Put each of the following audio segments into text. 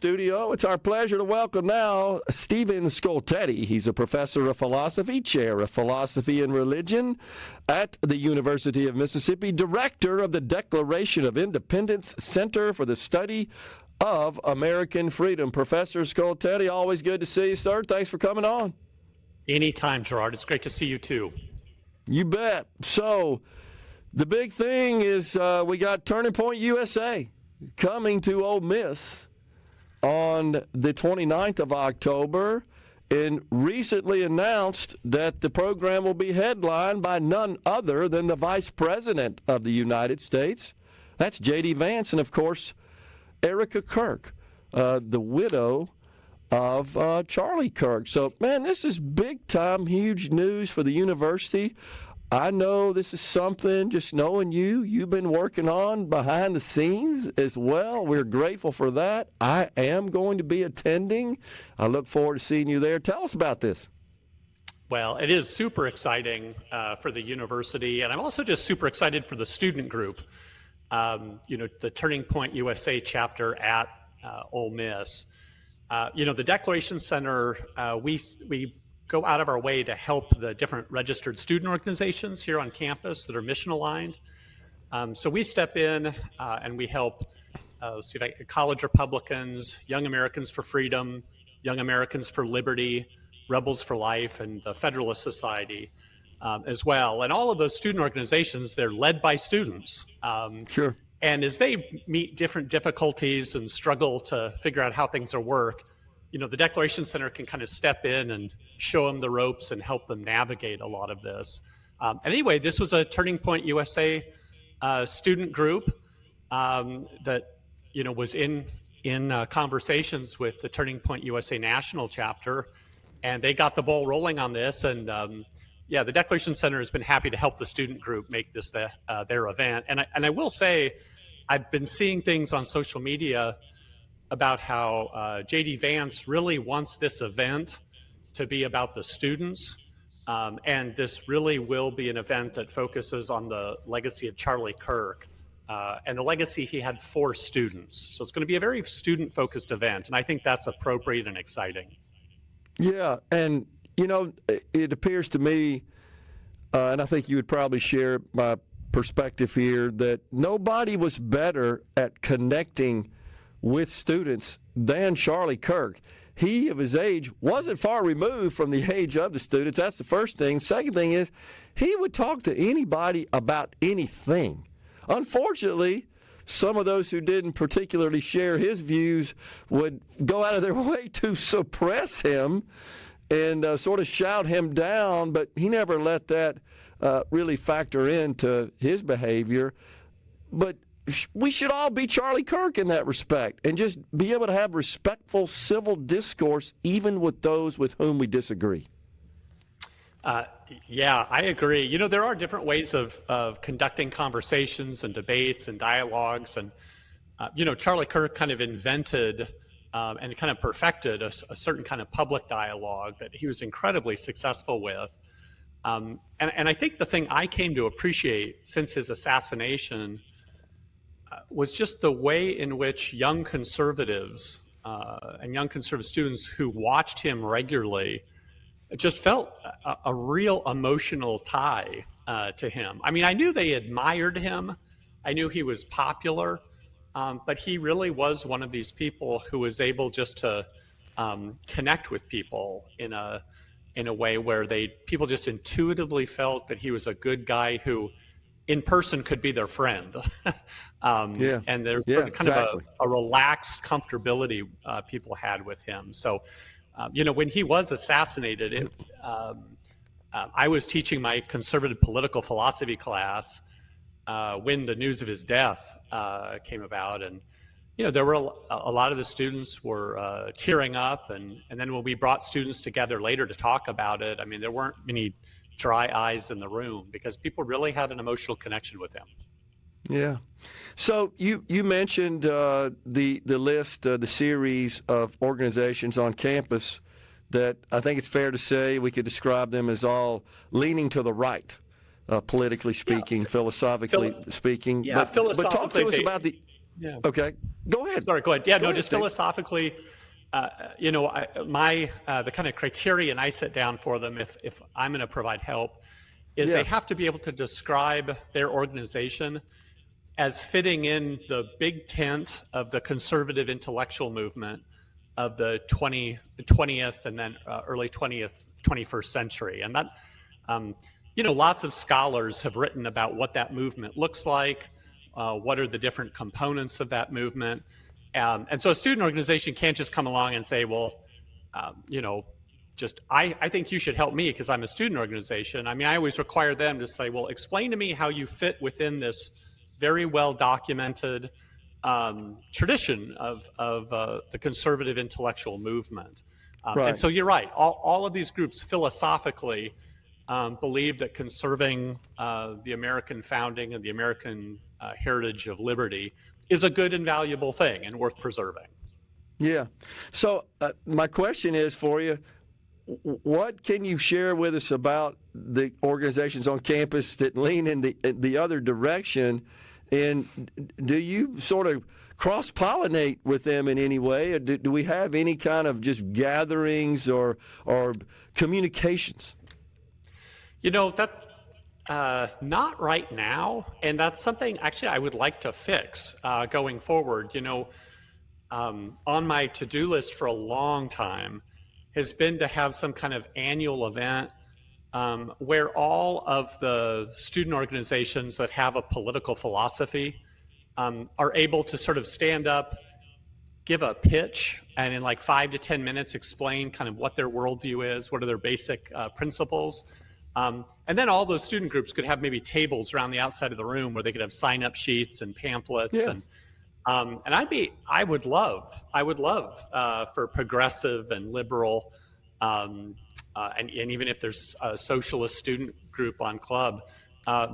Studio. It's our pleasure to welcome now Stephen Skultety. He's a professor of philosophy, chair of philosophy and religion at the University of Mississippi, director of the Declaration of Independence Center for the Study of American Freedom. Professor Skultety, always good to see you, sir. Thanks for coming on. Anytime, Gerard. It's great to see you, too. You bet. So, the big thing is we got Turning Point USA coming to Ole Miss on the 29th of October, and recently announced that the program will be headlined by none other than the Vice President of the United States. That's J.D. Vance, and of course, Erica Kirk, the widow of Charlie Kirk. So, man, this is big-time, huge news for the university. I know this is something, just knowing you've been working on behind the scenes as well. We're grateful for that. I am going to be attending. I look forward to seeing you there. Tell us about this. Well, it is super exciting for the university, and I'm also just super excited for the student group. The Turning Point USA chapter at Ole Miss. The Declaration Center, we go out of our way to help the different registered student organizations here on campus that are mission aligned. So we step in and we help college Republicans, Young Americans for Freedom, Young Americans for Liberty, Rebels for Life, and the Federalist Society as well. And all of those student organizations, they're led by students. Sure. And as they meet different difficulties and struggle to figure out how things are work, the Declaration Center can kind of step in and show them the ropes and help them navigate a lot of this. Anyway, this was a Turning Point USA student group that was in conversations with the Turning Point USA national chapter, and they got the ball rolling on this. And the Declaration Center has been happy to help the student group make this their event. And I will say, I've been seeing things on social media about how J.D. Vance really wants this event to be about the students. And this really will be an event that focuses on the legacy of Charlie Kirk and the legacy he had for students. So it's going to be a very student-focused event, and I think that's appropriate and exciting. Yeah, and, it appears to me, and I think you would probably share my perspective here, that nobody was better at connecting with students than Charlie Kirk. He, of his age, wasn't far removed from the age of the students. That's the first thing. Second thing is, he would talk to anybody about anything. Unfortunately, some of those who didn't particularly share his views would go out of their way to suppress him and sort of shout him down, but he never let that really factor into his behavior. But we should all be Charlie Kirk in that respect and just be able to have respectful civil discourse even with those with whom we disagree. Yeah, I agree. There are different ways of conducting conversations and debates and dialogues. And, Charlie Kirk kind of invented and kind of perfected a certain kind of public dialogue that he was incredibly successful with. And I think the thing I came to appreciate since his assassination was just the way in which young conservatives and young conservative students who watched him regularly just felt a real emotional tie to him. I mean, I knew they admired him. I knew he was popular, but he really was one of these people who was able just to connect with people in a way where people just intuitively felt that he was a good guy who in person could be their friend. And there's kind of a relaxed comfortability people had with him. So, when he was assassinated, I was teaching my conservative political philosophy class when the news of his death came about. And, there were a lot of the students were tearing up. And then when we brought students together later to talk about it, I mean, there weren't many dry eyes in the room because people really had an emotional connection with him. Yeah. So you mentioned the list, the series of organizations on campus that I think it's fair to say we could describe them as all leaning to the right, politically speaking, philosophically speaking. Yeah, but talk to us about Yeah. Okay, go ahead. Sorry, go ahead. Yeah, Go no, ahead, just Steve. philosophically, the kind of criterion I set down for them if I'm going to provide help is Yeah, they have to be able to describe their organization as fitting in the big tent of the conservative intellectual movement of the 20th and then early 21st century. And that, lots of scholars have written about what that movement looks like, what are the different components of that movement. And so a student organization can't just come along and say, well, I think you should help me because I'm a student organization. I mean, I always require them to say, well, explain to me how you fit within this very well documented tradition of the conservative intellectual movement. right. And so you're right. All of these groups philosophically believe that conserving the American founding and the American heritage of liberty is a good and valuable thing and worth preserving. Yeah. So my question is for you, what can you share with us about the organizations on campus that lean in the other direction? And do you sort of cross-pollinate with them in any way? Or do we have any kind of just gatherings or communications? Not right now. And that's something actually I would like to fix going forward. On my to-do list for a long time has been to have some kind of annual event where all of the student organizations that have a political philosophy are able to sort of stand up, give a pitch, and in like 5 to 10 minutes explain kind of what their worldview is, what are their basic principles. And then all those student groups could have maybe tables around the outside of the room where they could have sign-up sheets and pamphlets. Yeah. And I would love for progressive and liberal, and even if there's a socialist student group on club,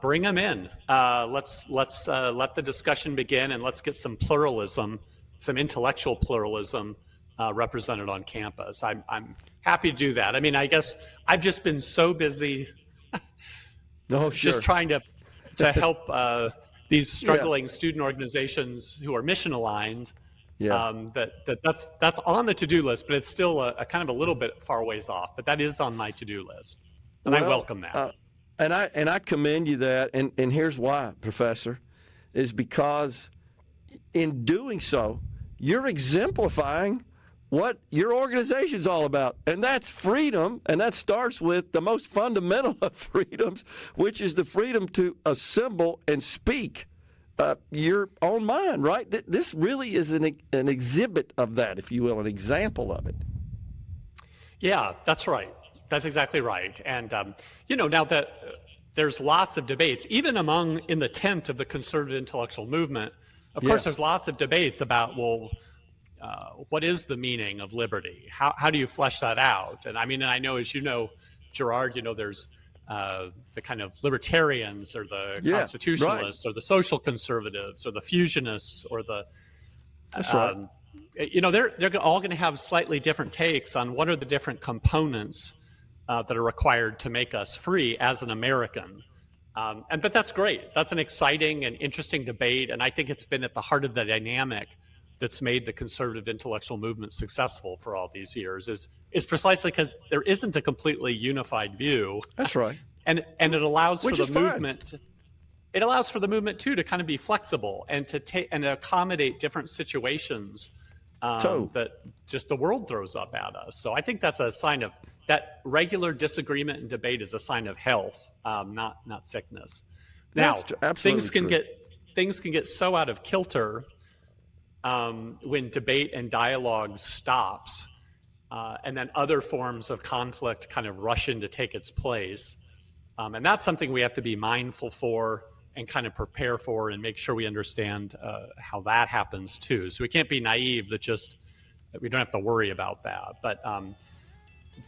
bring them in. Let's let the discussion begin, and let's get some pluralism, some intellectual pluralism represented on campus. I'm happy to do that. I mean, I guess I've just been so busy just trying to help these struggling student organizations who are mission aligned. That's on the to-do list, but it's still a kind of a little bit far ways off. But that is on my to-do list, and I welcome that. And I commend you that, and here's why, Professor, is because in doing so, you're exemplifying what your organization's all about, and that's freedom, and that starts with the most fundamental of freedoms, which is the freedom to assemble and speak your own mind, right? This really is an exhibit of that, if you will, an example of it. Yeah, that's right. That's exactly right. And, now that there's lots of debates, even in the tent of the conservative intellectual movement, of course, there's lots of debates about, what is the meaning of liberty? How do you flesh that out? And I know, as you know, Gerard, there's the kind of libertarians or the constitutionalists or the social conservatives or the fusionists or the, that's right. They're all going to have slightly different takes on what are the different components that are required to make us free as an American. But that's great. That's an exciting and interesting debate. And I think it's been at the heart of the dynamic that's made the conservative intellectual movement successful for all these years is precisely because there isn't a completely unified view. That's right. And it allows Which for is the fine. movement. It allows for the movement too to kind of be flexible and to take and accommodate different situations that just the world throws up at us. So I think that's a sign of that regular disagreement and debate is a sign of health, not sickness. Now, things can get so out of kilter when debate and dialogue stops, and then other forms of conflict kind of rush in to take its place. And that's something we have to be mindful for and kind of prepare for and make sure we understand how that happens too. So we can't be naive that we don't have to worry about that. But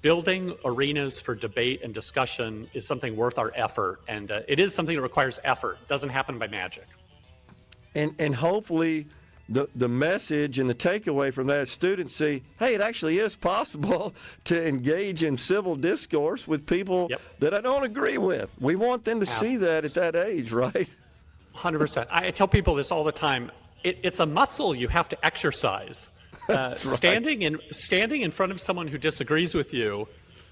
building arenas for debate and discussion is something worth our effort. And it is something that requires effort. It doesn't happen by magic. And hopefully the message and the takeaway from that is students see, hey, it actually is possible to engage in civil discourse with people that I don't agree with. We want them to see that at that age, right? 100%. I tell people this all the time. it's a muscle you have to exercise. That's right. Standing in front of someone who disagrees with you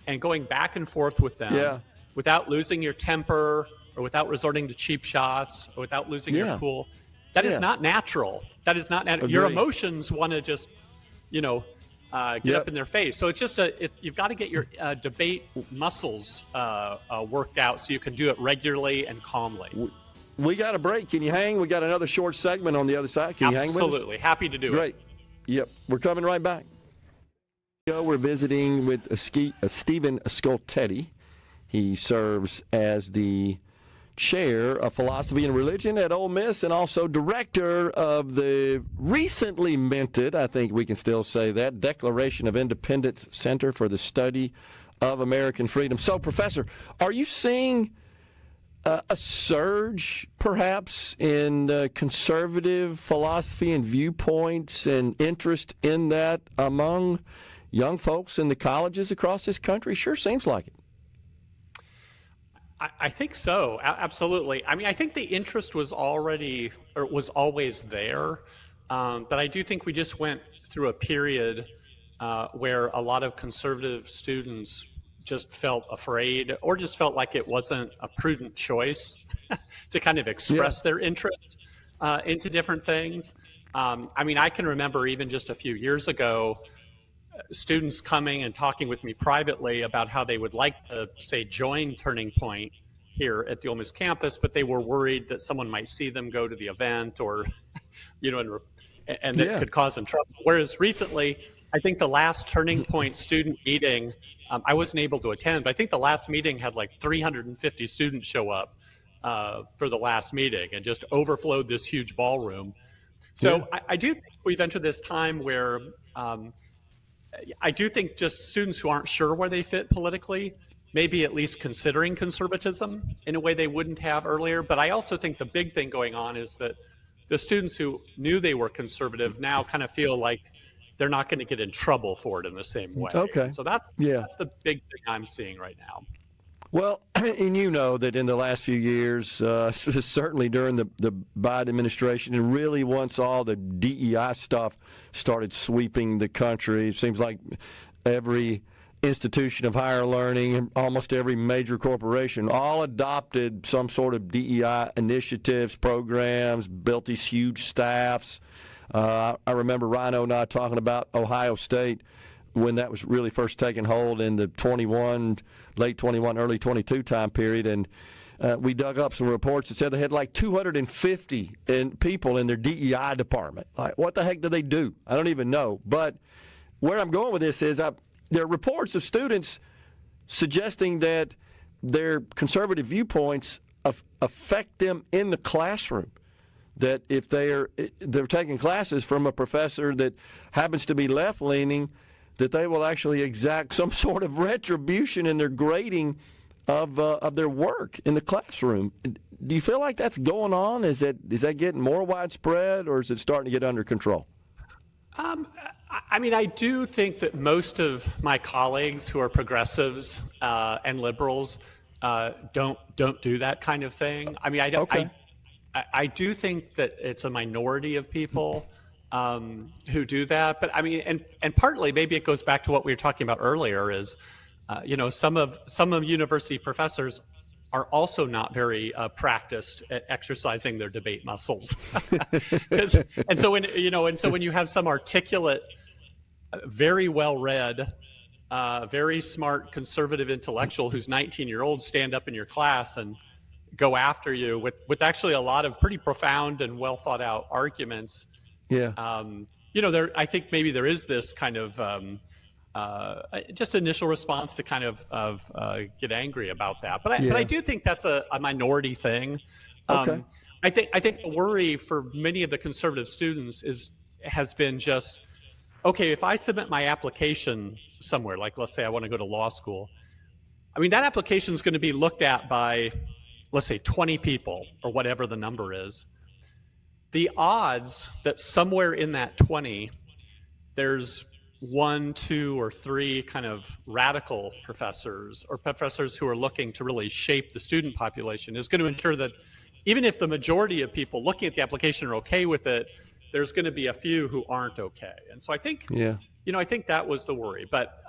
and going back and forth with them Yeah. without losing your temper or without resorting to cheap shots or without losing your Yeah. cool, that is Yeah. not natural. That is not natural. Your Agreed. emotions want to just, get Yep. up in their face. So it's just you've got to get your debate muscles worked out so you can do it regularly and calmly. We got a break. Can you hang? We got another short segment on the other side. Can you hang with us? Absolutely. Happy to do it. Great. Yep. We're coming right back. We're visiting with Stephen Skultety. He serves as the chair of philosophy and religion at Ole Miss and also director of the recently minted, I think we can still say that, Declaration of Independence Center for the Study of American Freedom. So, Professor, are you seeing a surge, perhaps, in conservative philosophy and viewpoints and interest in that among young folks in the colleges across this country? Sure seems like it. I think so. Absolutely. I mean, I think the interest was always there. But I do think we just went through a period where a lot of conservative students just felt afraid or just felt like it wasn't a prudent choice to kind of express their interest into different things. I mean, I can remember even just a few years ago, students coming and talking with me privately about how they would like to, say, join Turning Point here at the Ole Miss campus, but they were worried that someone might see them go to the event or, and that could cause them trouble. Whereas recently, I think the last Turning Point student meeting, I wasn't able to attend, but I think the last meeting had like 350 students show up for the last meeting and just overflowed this huge ballroom. So I do think we've entered this time where I do think just students who aren't sure where they fit politically, maybe at least considering conservatism in a way they wouldn't have earlier. But I also think the big thing going on is that the students who knew they were conservative now kind of feel like they're not going to get in trouble for it in the same way. Okay. So that's the big thing I'm seeing right now. Well, and you know that in the last few years, certainly during the Biden administration, and really once all the DEI stuff started sweeping the country, it seems like every institution of higher learning, almost every major corporation, all adopted some sort of DEI initiatives, programs, built these huge staffs. I remember Rhino and I talking about Ohio State when that was really first taking hold in the late 21, early 22 time period. And we dug up some reports that said they had like 250 people in their DEI department. Like, what the heck do they do? I don't even know. But where I'm going with this is there are reports of students suggesting that their conservative viewpoints affect them in the classroom. That if they're taking classes from a professor that happens to be left-leaning, that they will actually exact some sort of retribution in their grading of their work in the classroom. Do you feel like that's going on? Is that getting more widespread, or is it starting to get under control? I mean, I do think that most of my colleagues who are progressives and liberals don't do that kind of thing. I mean, I do think that it's a minority of people who do that. But I mean, and partly maybe it goes back to what we were talking about earlier is, some of university professors are also not very practiced at exercising their debate muscles. and so when you have some articulate, very well-read, very smart conservative intellectual who's 19-year-old stand up in your class and go after you with actually a lot of pretty profound and well thought out arguments. I think maybe there is this kind of just initial response to kind of get angry about that. But I do think that's a minority thing. Okay. I think the worry for many of the conservative students has been just, okay, if I submit my application somewhere, like let's say I want to go to law school, I mean, that application is going to be looked at by, let's say, 20 people or whatever the number is. The odds that somewhere in that 20, there's 1, 2, or 3 kind of radical professors or professors who are looking to really shape the student population is going to ensure that even if the majority of people looking at the application are okay with it, there's going to be a few who aren't okay. And so I think, Yeah. I think that was the worry. But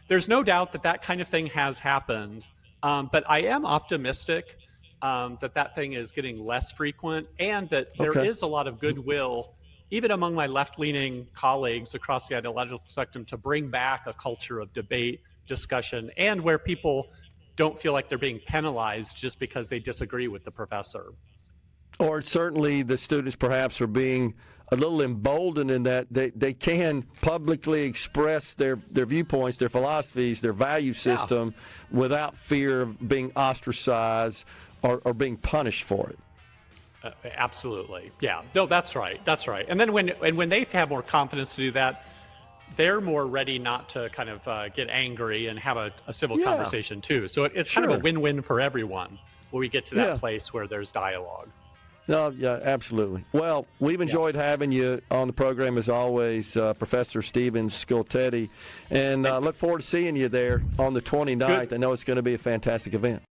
there's no doubt that kind of thing has happened. But I am optimistic that thing is getting less frequent, and that there Okay. is a lot of goodwill, even among my left-leaning colleagues across the ideological spectrum, to bring back a culture of debate, discussion, and where people don't feel like they're being penalized just because they disagree with the professor. Or certainly the students perhaps are being a little emboldened in that they can publicly express their viewpoints, their philosophies, their value system without fear of being ostracized or being punished for it. Absolutely. Yeah. No, that's right. That's right. And then when they have more confidence to do that, they're more ready not to kind of get angry and have a civil conversation too. So it's kind of a win-win for everyone when we get to that place where there's dialogue. No, yeah, absolutely. Well, we've enjoyed having you on the program as always, Professor Stephen Skultety, and look forward to seeing you there on the 29th. I know it's going to be a fantastic event.